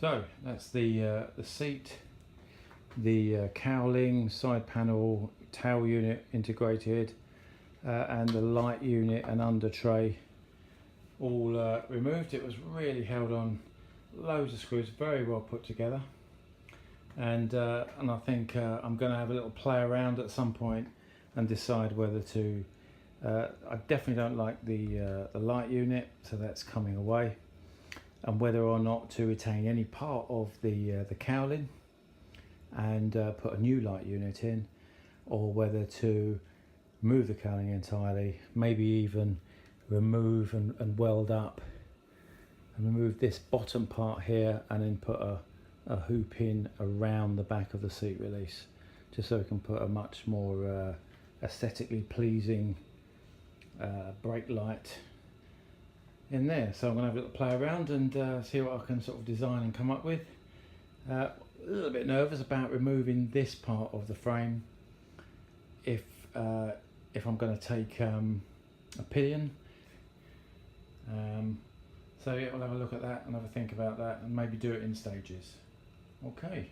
So that's the seat, the cowling, side panel, tail unit integrated, and the light unit and under tray all removed. It was really held on, loads of screws, very well put together. And I think I'm going to have a little play around at some point and decide whether to. I definitely don't like the light unit, so that's coming away. And whether or not to retain any part of the cowling and put a new light unit in, or whether to remove the cowling entirely, maybe even remove and weld up and remove this bottom part here, and then put a hoop in around the back of the seat release, just so we can put a much more aesthetically pleasing brake light in there. So I'm going to have a little play around and see what I can sort of design and come up with. A little bit nervous about removing this part of the frame if I'm going to take a pillion. So yeah, we'll have a look at that and have a think about that and maybe do it in stages. Okay.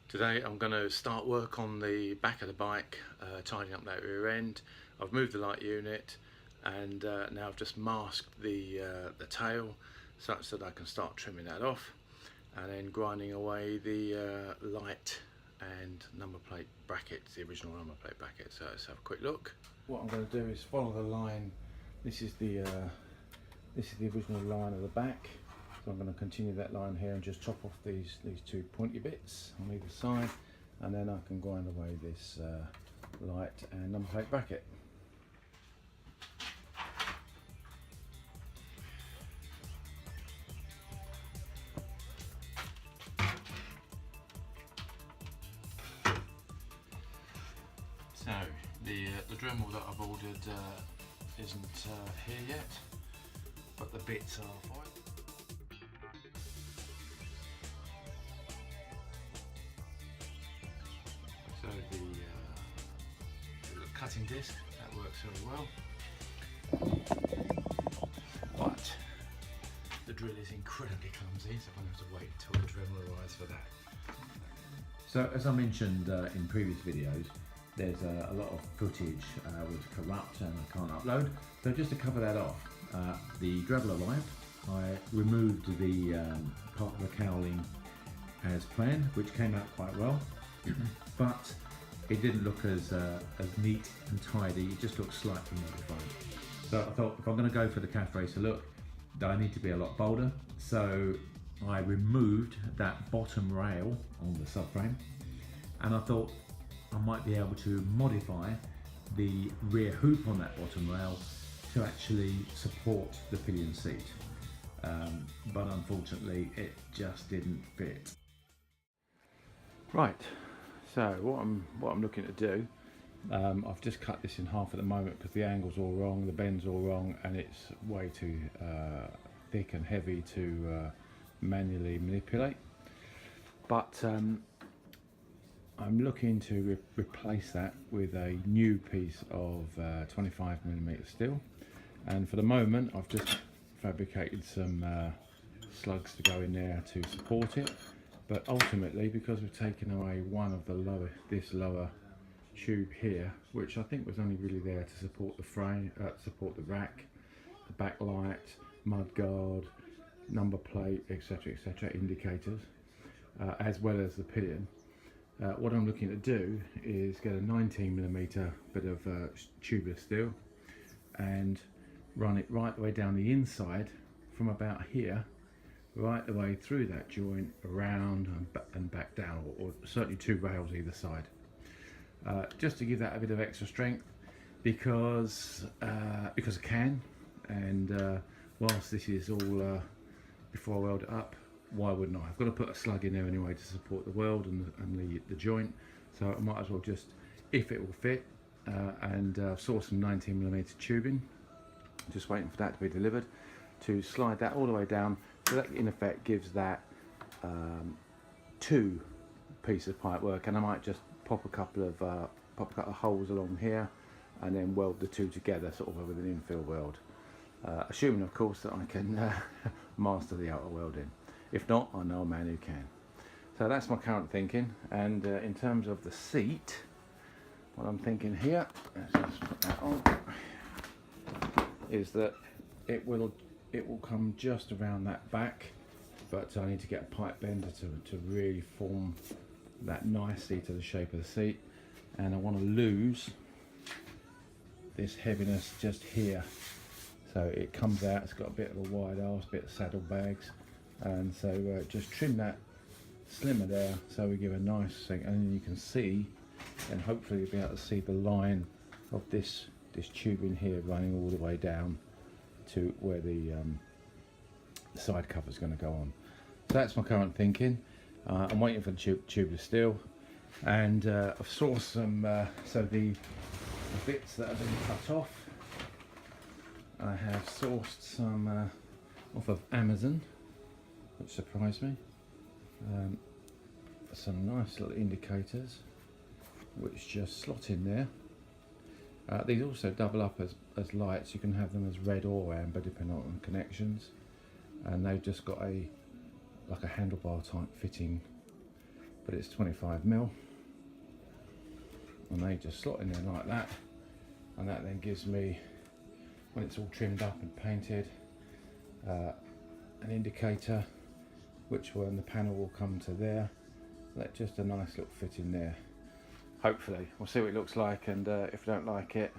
Today I'm going to start work on the back of the bike, tidying up that rear end. I've moved the light unit, and now I've just masked the tail such that I can start trimming that off, and then grinding away the light and number plate brackets, the original number plate brackets. So let's have a quick look. What I'm going to do is follow the line. This is the original line of the back. So I'm going to continue that line here and just chop off these two pointy bits on either side, and then I can grind away this light and number plate bracket. So the Dremel that I've ordered isn't here yet, but the bits are for it. So the cutting disc, that works very well, but the drill is incredibly clumsy, so I'm going to have to wait until the Dremel arrives for that. So as I mentioned in previous videos, there's a lot of footage was corrupt and I can't upload. So just to cover that off, the Dremel arrived. I removed the part of the cowling as planned, which came out quite well, but it didn't look as neat and tidy. It just looked slightly modified. So I thought, if I'm going to go for the calf racer look, I need to be a lot bolder. So I removed that bottom rail on the subframe, and I thought I might be able to modify the rear hoop on that bottom rail to actually support the pillion seat, but unfortunately it just didn't fit. Right, so what I'm looking to do, I've just cut this in half at the moment because the angle's all wrong, the bend's all wrong, and it's way too thick and heavy to manually manipulate. But I'm looking to replace that with a new piece of 25mm steel, and for the moment I've just fabricated some slugs to go in there to support it. But ultimately, because we've taken away one of the lower tube here, which I think was only really there to support the frame, support the rack, the backlight, mudguard, number plate, etc., indicators, as well as the pillion. What I'm looking to do is get a 19mm bit of tubular steel and run it right the way down the inside from about here, right the way through that joint, around and back down, or certainly two rails either side, just to give that a bit of extra strength, because I can. And whilst this is all before I weld it up, why wouldn't I? I've got to put a slug in there anyway to support the weld and the joint, so I might as well just, if it will fit, and saw some 19mm tubing, just waiting for that to be delivered, to slide that all the way down, so that in effect gives that two pieces of pipe work. And I might just pop a couple of holes along here and then weld the two together, sort of with an infill weld, assuming of course that I can master the outer welding. If not, I know a man who can. So that's my current thinking. And in terms of the seat, what I'm thinking here, let's just put that on, is that it will come just around that back, but I need to get a pipe bender to really form that nicely to the shape of the seat. And I want to lose this heaviness just here, so it comes out. It's got a bit of a wide arse, bit of saddlebags, and so just trim that slimmer there, so we give a nice thing. And then you can see, and hopefully you'll be able to see the line of this tubing here running all the way down to where the side cover is going to go on. So that's my current thinking. I'm waiting for the tubeless steel, and I've sourced some, so the bits that have been cut off, I have sourced some off of Amazon, which surprised me. Some nice little indicators which just slot in there. These also double up as lights. You can have them as red or amber depending on connections, and they've just got like a handlebar type fitting, but it's 25mm, and they just slot in there like that, and that then gives me, when it's all trimmed up and painted, an indicator which when the panel will come to there. That's just a nice little fit in there. Hopefully we'll see what it looks like, and if I don't like it,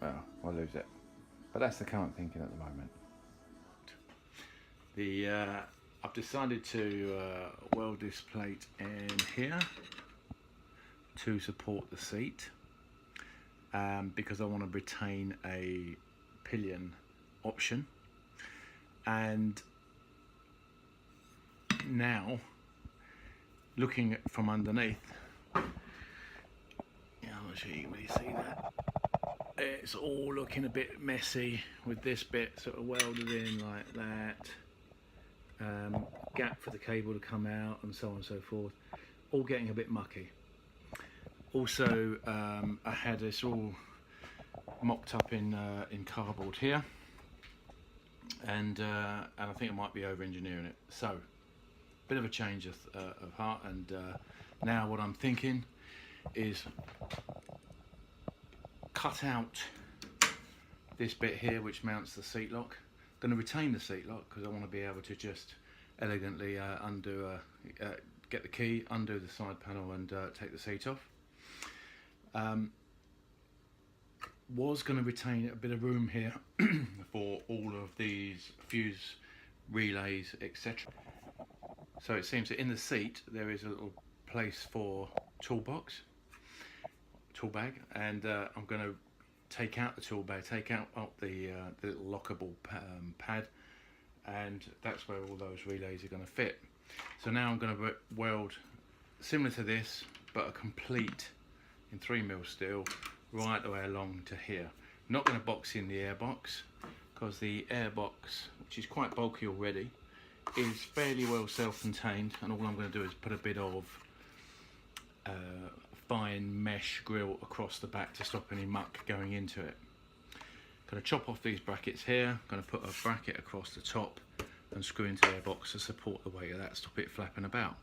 well, I'll lose it. But that's the current thinking at the moment. I've decided to weld this plate in here to support the seat, because I want to retain a pillion option. And now, looking from underneath, I'm not sure you can really see that. It's all looking a bit messy with this bit sort of welded in like that. Gap for the cable to come out, and so on and so forth. All getting a bit mucky. Also, I had this all mocked up in cardboard here, and I think I might be over-engineering it. So, bit of a change of heart, and now what I'm thinking is cut out this bit here which mounts the seat lock. I'm going to retain the seat lock because I want to be able to just elegantly get the key, undo the side panel, and take the seat off. Was going to retain a bit of room here for all of these fuse relays, etc. So it seems that in the seat there is a little place for tool bag, and I'm going to take out the tool bag, take out the little lockable pad, and that's where all those relays are going to fit. So now I'm going to weld similar to this, but a complete in 3mm steel right the way along to here. I'm not going to box in the airbox, because the airbox, which is quite bulky already, is fairly well self-contained, and all I'm going to do is put a bit of fine mesh grill across the back to stop any muck going into it. Going to chop off these brackets here, going to put a bracket across the top and screw into the airbox to support the weight of that, stop it flapping about.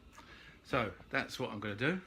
So that's what I'm going to do.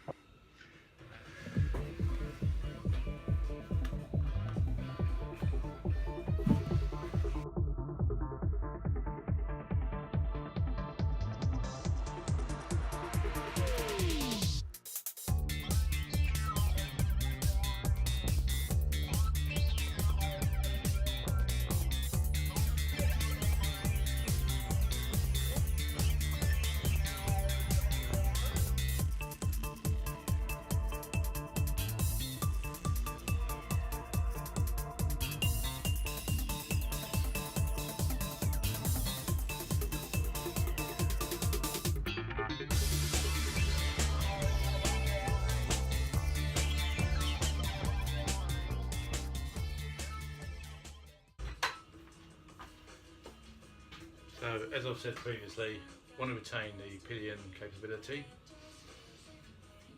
So, as I've said previously, want to retain the pillion capability.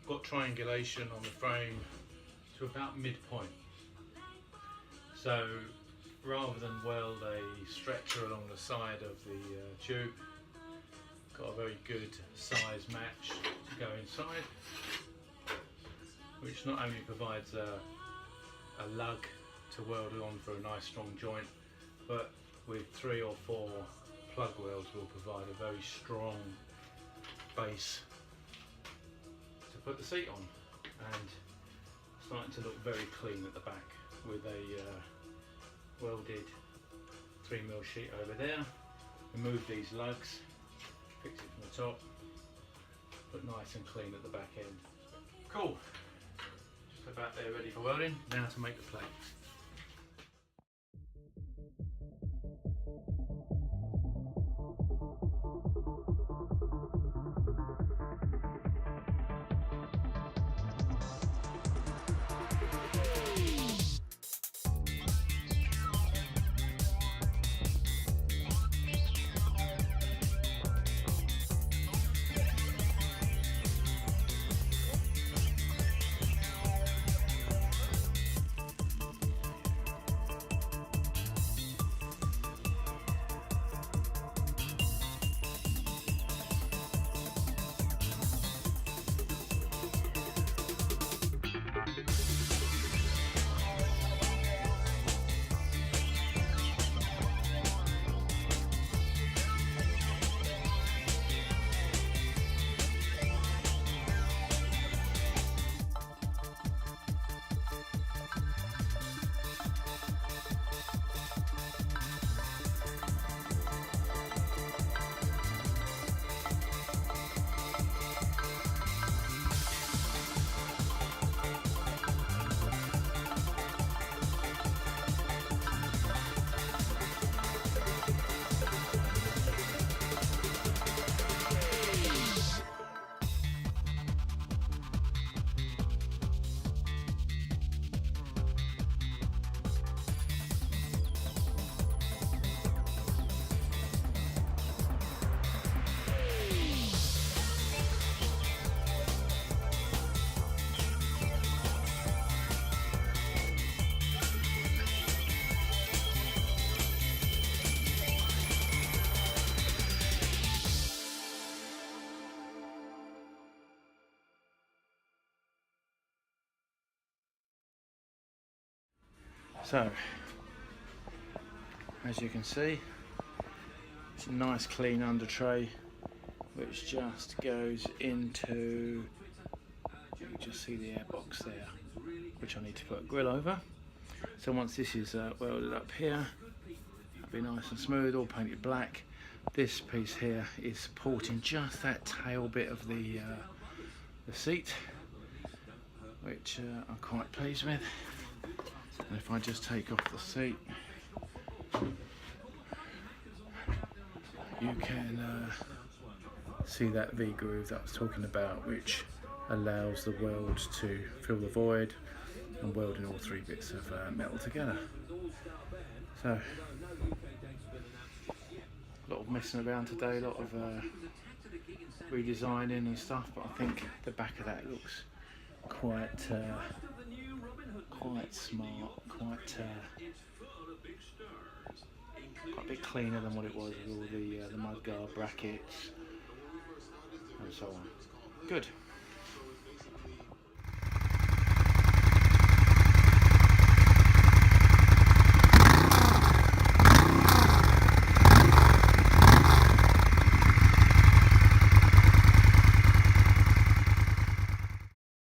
Got triangulation on the frame to about midpoint. So, rather than weld a stretcher along the side of the tube, got a very good size match to go inside, which not only provides a lug to weld on for a nice strong joint, but with 3 or 4 plug welds will provide a very strong base to put the seat on, and starting to look very clean at the back with a welded 3mm sheet over there. Remove these lugs, fix it from the top, but nice and clean at the back end. Cool, just about there ready for welding. Now to make the plate. So, as you can see, it's a nice clean under tray which just goes into, you can just see the airbox there, which I need to put a grill over. So once this is welded up here, that'll be nice and smooth, all painted black. This piece here is supporting just that tail bit of the seat, which I'm quite pleased with. And if I just take off the seat, you can see that V-groove that I was talking about, which allows the weld to fill the void and welding all 3 bits of metal together. So, a lot of messing around today, a lot of redesigning and stuff, but I think the back of that looks quite smart, quite a bit cleaner than what it was with all the mudguard brackets and so on. Good.